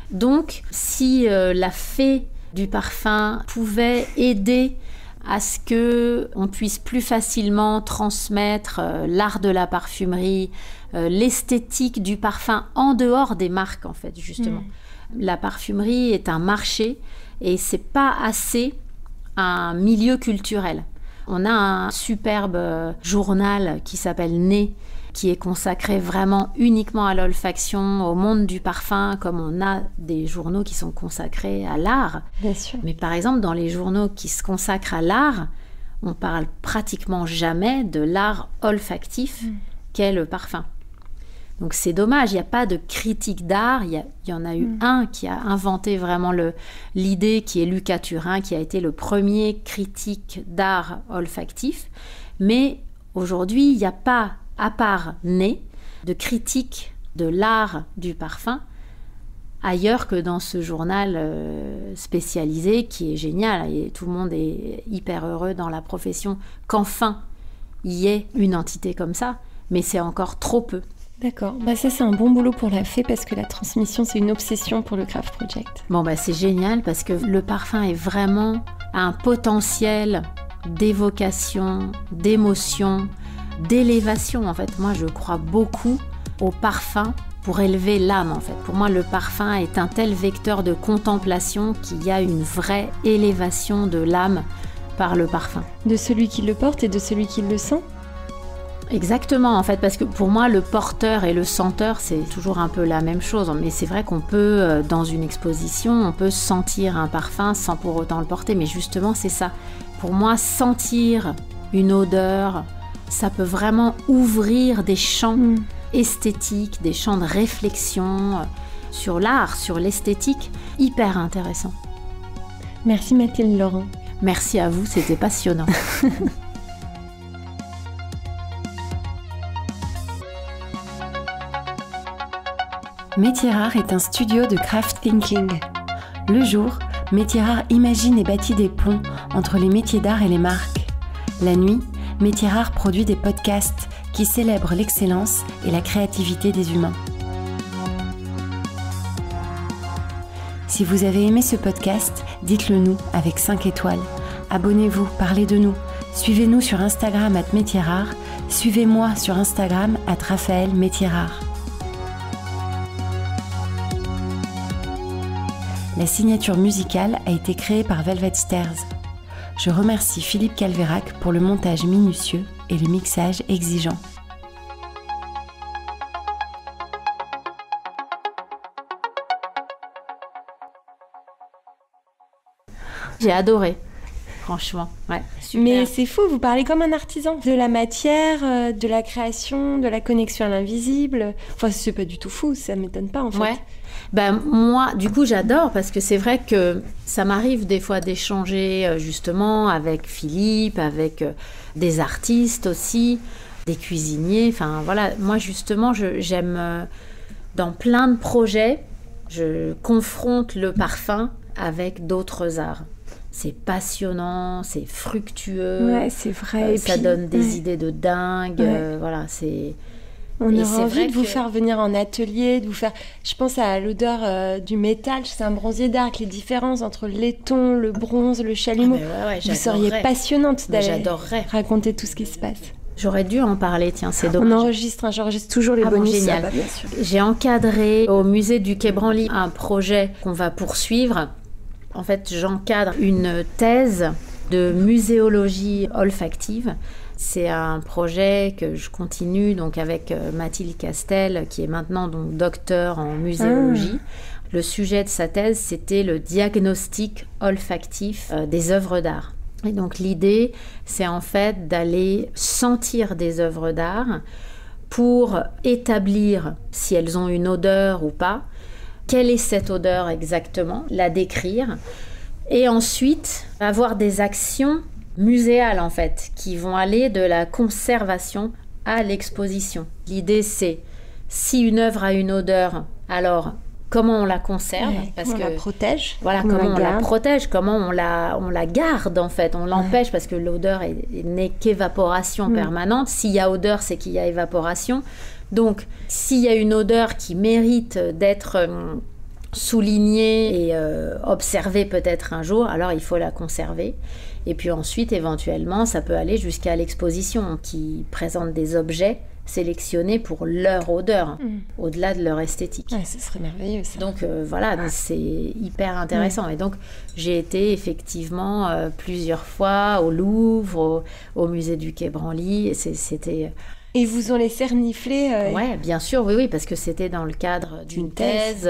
Donc, si la fée du parfum pouvait aider à ce qu'on puisse plus facilement transmettre l'art de la parfumerie, l'esthétique du parfum en dehors des marques, en fait, justement. La parfumerie est un marché et c'est pas assez un milieu culturel. On a un superbe journal qui s'appelle Nez, qui est consacré vraiment uniquement à l'olfaction, au monde du parfum, comme on a des journaux qui sont consacrés à l'art. Bien sûr. Mais par exemple, dans les journaux qui se consacrent à l'art, on parle pratiquement jamais de l'art olfactif qu'est le parfum. Donc c'est dommage, il n'y a pas de critique d'art. Il y en a eu un qui a inventé vraiment l'idée, qui est Lucas Turin, qui a été le premier critique d'art olfactif. Mais aujourd'hui, il n'y a pas, à part Nez, de critique de l'art du parfum ailleurs que dans ce journal spécialisé qui est génial. Et tout le monde est hyper heureux dans la profession qu'enfin il y ait une entité comme ça, mais c'est encore trop peu. D'accord, ça c'est un bon boulot pour la fée parce que la transmission c'est une obsession pour le Craft Project. C'est génial parce que le parfum est vraiment un potentiel d'évocation, d'émotion, d'élévation en fait. Moi je crois beaucoup au parfum pour élever l'âme en fait. Pour moi le parfum est un tel vecteur de contemplation qu'il y a une vraie élévation de l'âme par le parfum. De celui qui le porte et de celui qui le sent ? Exactement, en fait, parce que pour moi, le porteur et le senteur, c'est toujours un peu la même chose. Mais c'est vrai qu'on peut, dans une exposition, on peut sentir un parfum sans pour autant le porter. Mais justement, c'est ça. Pour moi, sentir une odeur, ça peut vraiment ouvrir des champs esthétiques, des champs de réflexion sur l'art, sur l'esthétique, hyper intéressant. Merci Mathilde Laurent. Merci à vous, c'était passionnant. Métiers Rares est un studio de craft thinking. Le jour, Métiers Rares imagine et bâtit des ponts entre les métiers d'art et les marques. La nuit, Métiers Rares produit des podcasts qui célèbrent l'excellence et la créativité des humains. Si vous avez aimé ce podcast, dites-le nous avec 5 étoiles. Abonnez-vous, parlez de nous. Suivez-nous sur Instagram @Métiers Rares. Suivez-moi sur Instagram @Raphaël Métiers Rares. La signature musicale a été créée par Velvet Stairs. Je remercie Philippe Calvérac pour le montage minutieux et le mixage exigeant. J'ai adoré, franchement. Ouais, super. Mais c'est fou, vous parlez comme un artisan. De la matière, de la création, de la connexion à l'invisible. Enfin, c'est pas du tout fou, ça m'étonne pas en fait. Ouais. Moi, du coup, j'adore parce que c'est vrai que ça m'arrive des fois d'échanger justement avec Philippe, avec des artistes aussi, des cuisiniers. Enfin, voilà, moi justement, j'aime dans plein de projets, je confronte le parfum avec d'autres arts. C'est passionnant, c'est fructueux. Ouais, c'est vrai. Ça donne des idées de dingue. Voilà, c'est... On aurait envie de vous faire venir en atelier, de vous faire... Je pense à l'odeur du métal, c'est un bronzier d'arc, les différences entre le laiton, le bronze, le chalumeau. Vous seriez passionnante d'aller raconter tout ce qui se passe. J'aurais dû en parler, tiens, c'est dommage. J'enregistre toujours les bonus. Bon, génial. Bien sûr. J'ai encadré au musée du Quai Branly un projet qu'on va poursuivre. En fait, j'encadre une thèse de muséologie olfactive. C'est un projet que je continue donc avec Mathilde Castel, qui est maintenant donc docteur en muséologie. Le sujet de sa thèse, c'était le diagnostic olfactif des œuvres d'art. Et donc l'idée, c'est en fait d'aller sentir des œuvres d'art pour établir si elles ont une odeur ou pas, quelle est cette odeur exactement, la décrire, et ensuite avoir des actions muséales en fait, qui vont aller de la conservation à l'exposition. L'idée c'est, si une œuvre a une odeur, alors comment on la conserve, parce comment on la protège, voilà, comment on la protège, comment on la garde en fait, on l'empêche parce que l'odeur n'est qu'évaporation permanente. S'il y a odeur, c'est qu'il y a évaporation. Donc, s'il y a une odeur qui mérite d'être soulignée et observée peut-être un jour, alors il faut la conserver. Et puis ensuite, éventuellement, ça peut aller jusqu'à l'exposition qui présente des objets sélectionnés pour leur odeur, au-delà de leur esthétique. Ouais, ce serait merveilleux, ça. Donc voilà, c'est hyper intéressant. Et donc, j'ai été effectivement plusieurs fois au Louvre, au musée du Quai Branly. C'était... Et ils vous ont laissé renifler Oui, bien sûr, oui, parce que c'était dans le cadre d'une thèse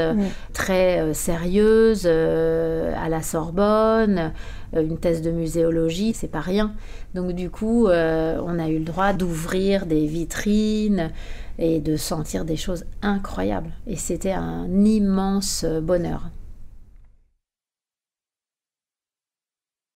très sérieuse à la Sorbonne, une thèse de muséologie, c'est pas rien. Donc du coup, on a eu le droit d'ouvrir des vitrines et de sentir des choses incroyables. Et c'était un immense bonheur.